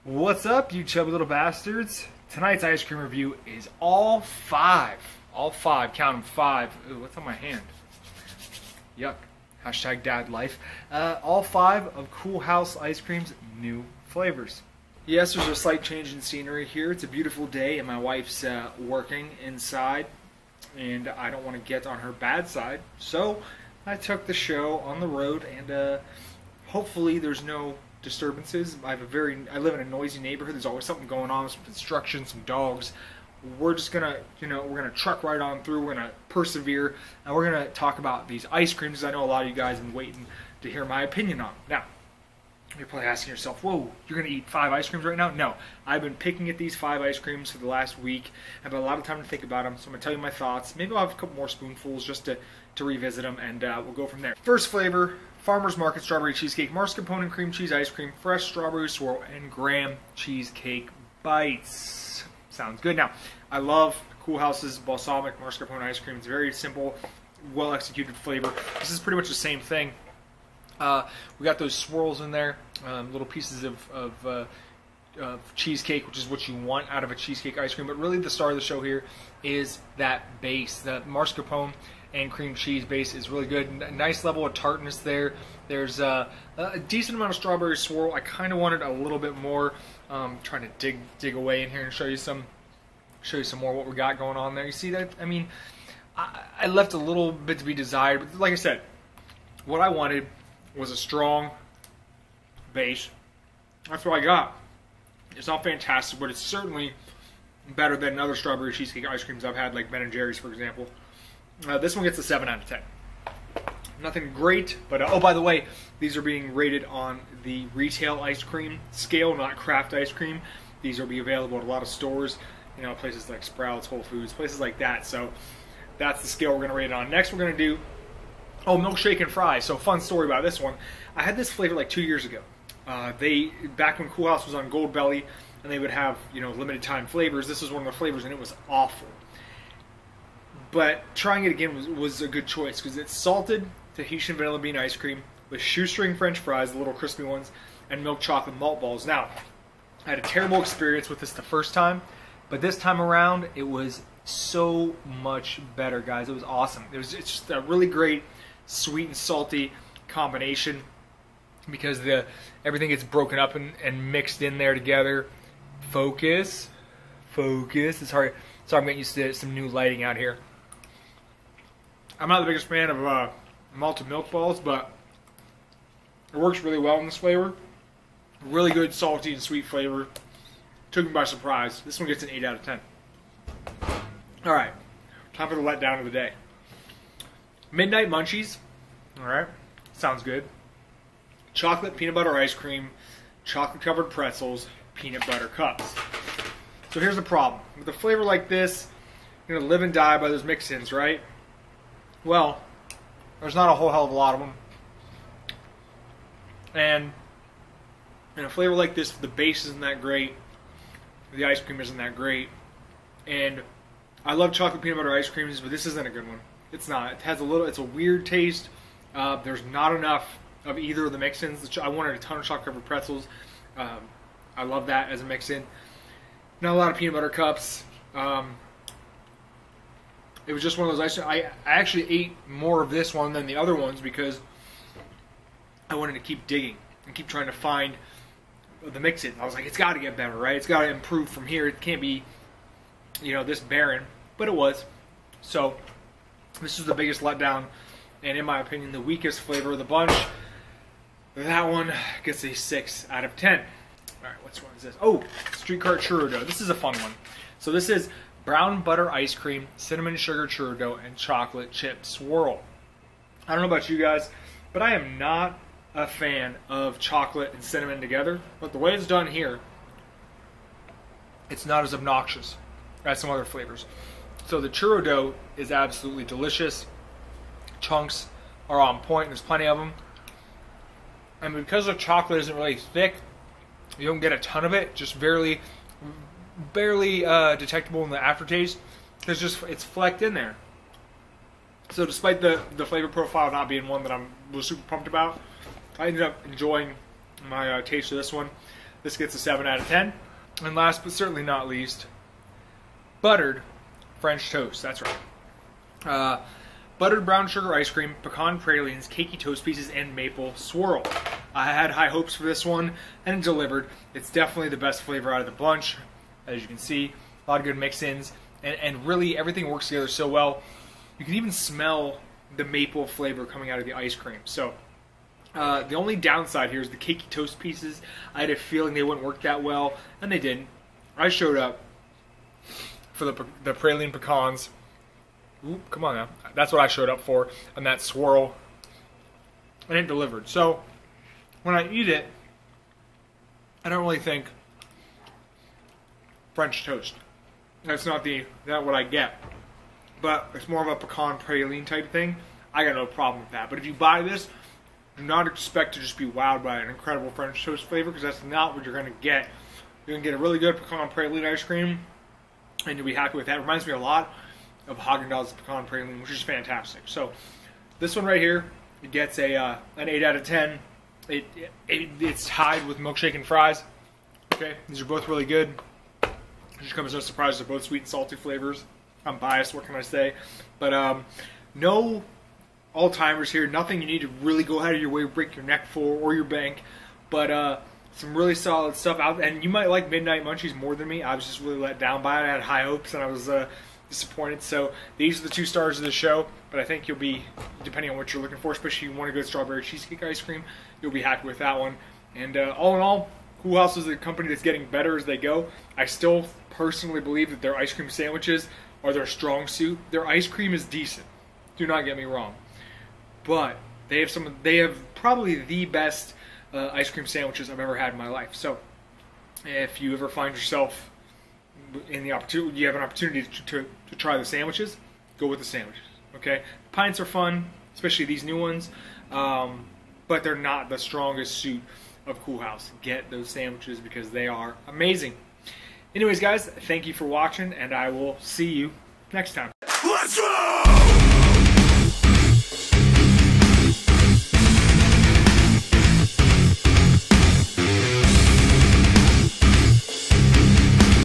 What's up, you chubby little bastards? Tonight's ice cream review is all five, count them, 5. Ooh, what's on my hand? Yuck. Hashtag dad life. All 5 of Coolhaus ice cream's new flavors. Yes, there's a slight change in scenery here. It's a beautiful day and my wife's working inside and I don't want to get on her bad side. So I took the show on the road and hopefully there's no disturbances. I live in a noisy neighborhood. There's always something going on, some construction, some dogs. We're just gonna, we're gonna truck right on through. We're gonna persevere, and we're gonna talk about these ice creams. I know a lot of you guys have been waiting to hear my opinion on. Now, you're probably asking yourself, "Whoa, you're gonna eat 5 ice creams right now?" No, I've been picking at these 5 ice creams for the last week. I've had a lot of time to think about them, so I'm gonna tell you my thoughts. Maybe I'll have a couple more spoonfuls just to revisit them, and we'll go from there. First flavor. Farmer's Market Strawberry Cheesecake, mascarpone and cream cheese ice cream, fresh strawberry swirl, and graham cheesecake bites. Sounds good. Now, I love Coolhaus's balsamic mascarpone ice cream. It's very simple, well executed flavor. This is pretty much the same thing. We got those swirls in there, little pieces of cheesecake, which is what you want out of a cheesecake ice cream. But really, the star of the show here is that base, the mascarpone and cream cheese base is really good. Nice level of tartness there. There's a decent amount of strawberry swirl. I kind of wanted a little bit more. Trying to dig away in here and show you some more what we got going on there. You see that? I mean, I left a little bit to be desired, but like I said, what I wanted was a strong base. That's what I got. It's not fantastic, but it's certainly better than other strawberry cheesecake ice creams I've had, like Ben & Jerry's, for example. This one gets a 7 out of 10. Nothing great, but oh, by the way, these are being rated on the retail ice cream scale, not craft ice cream. These will be available at a lot of stores, places like Sprouts, Whole Foods, places like that. So that's the scale we're going to rate it on. Next, we're going to do milkshake and fries. So fun story about this one. I had this flavor like 2 years ago. Back when Coolhaus was on Gold Belly, and they would have limited time flavors. This was one of the flavors, and it was awful. But trying it again was a good choice because it's salted Tahitian vanilla bean ice cream with shoestring French fries, the little crispy ones, and milk chocolate malt balls. Now, I had a terrible experience with this the first time, but this time around it was so much better, guys. It was awesome. It's just a really great sweet and salty combination because everything gets broken up and mixed in there together. Focus. It's hard. Sorry, I'm getting used to some new lighting out here. I'm not the biggest fan of malted milk balls, but it works really well in this flavor. Really good salty and sweet flavor. Took me by surprise. This one gets an 8 out of 10. Alright, time for the letdown of the day. Midnight Munchies. Alright, sounds good. Chocolate peanut butter ice cream, chocolate covered pretzels, peanut butter cups. So here's the problem. With a flavor like this, you're going to live and die by those mix-ins, right? Well, there's not a whole hell of a lot of them. And in a flavor like this, the base isn't that great. The ice cream isn't that great. And I love chocolate peanut butter ice creams, but this isn't a good one. It's not. It's a weird taste. There's not enough of either of the mix-ins. I wanted a ton of chocolate covered pretzels. I love that as a mix-in. Not a lot of peanut butter cups. It was just one of those I actually ate more of this one than the other ones because I wanted to keep digging and keep trying to find the mix-in. I was like, it's got to get better, right? It's got to improve from here. It can't be, this barren. But it was. So this is the biggest letdown, and in my opinion, the weakest flavor of the bunch. That one gets a 6 out of 10. All right, which one is this? Oh, streetcar churro dough. This is a fun one. So this is brown butter ice cream, cinnamon sugar churro dough, and chocolate chip swirl. I don't know about you guys, but I am not a fan of chocolate and cinnamon together. But the way it's done here, it's not as obnoxious as some other flavors. So the churro dough is absolutely delicious. Chunks are on point. There's plenty of them. And because the chocolate isn't really thick, you don't get a ton of it. Just barely detectable in the aftertaste. It's flecked in there. So despite the flavor profile not being one that I was super pumped about, I ended up enjoying my taste of this one. This gets a 7 out of 10. And last but certainly not least, buttered French toast. That's right. Buttered brown sugar ice cream, pecan pralines, cakey toast pieces, and maple swirl. I had high hopes for this one, and it delivered. It's definitely the best flavor out of the bunch. As you can see, a lot of good mix-ins, and really everything works together so well. You can even smell the maple flavor coming out of the ice cream. So the only downside here is the cakey toast pieces. I had a feeling they wouldn't work that well, and they didn't. I showed up for the praline pecans. Ooh, come on now. That's what I showed up for, and that swirl, and it delivered. So when I eat it, I don't really think French toast. That's not what I get. But it's more of a pecan praline type thing. I got no problem with that. But if you buy this, do not expect to just be wowed by an incredible French toast flavor, because that's not what you're going to get. You're going to get a really good pecan praline ice cream, and you'll be happy with that. It reminds me a lot of Haagen-Dazs pecan praline, which is fantastic. So this one right here, it gets an 8 out of 10. It's tied with milkshake and fries. Okay, these are both really good. It should come as no surprise, they're both sweet and salty flavors. I'm biased, what can I say? But no all-timers here. Nothing you need to really go out of your way, break your neck for, or your bank. But some really solid stuff out. And you might like Midnight Munchies more than me. I was just really let down by it. I had high hopes, and I was disappointed. So these are the 2 stars of the show. But I think you'll be, depending on what you're looking for, especially if you want a good strawberry cheesecake ice cream, you'll be happy with that one. And all in all, Coolhaus is a company that's getting better as they go. I still personally believe that their ice cream sandwiches are their strong suit. Their ice cream is decent. Do not get me wrong. But they have probably the best ice cream sandwiches I've ever had in my life. So if you ever find yourself in the opportunity, you have an opportunity to try the sandwiches, go with the sandwiches. Okay, pints are fun, especially these new ones, but they're not the strongest suit of Coolhaus. Get those sandwiches because they are amazing. Anyways, guys, thank you for watching, and I will see you next time. Let's go!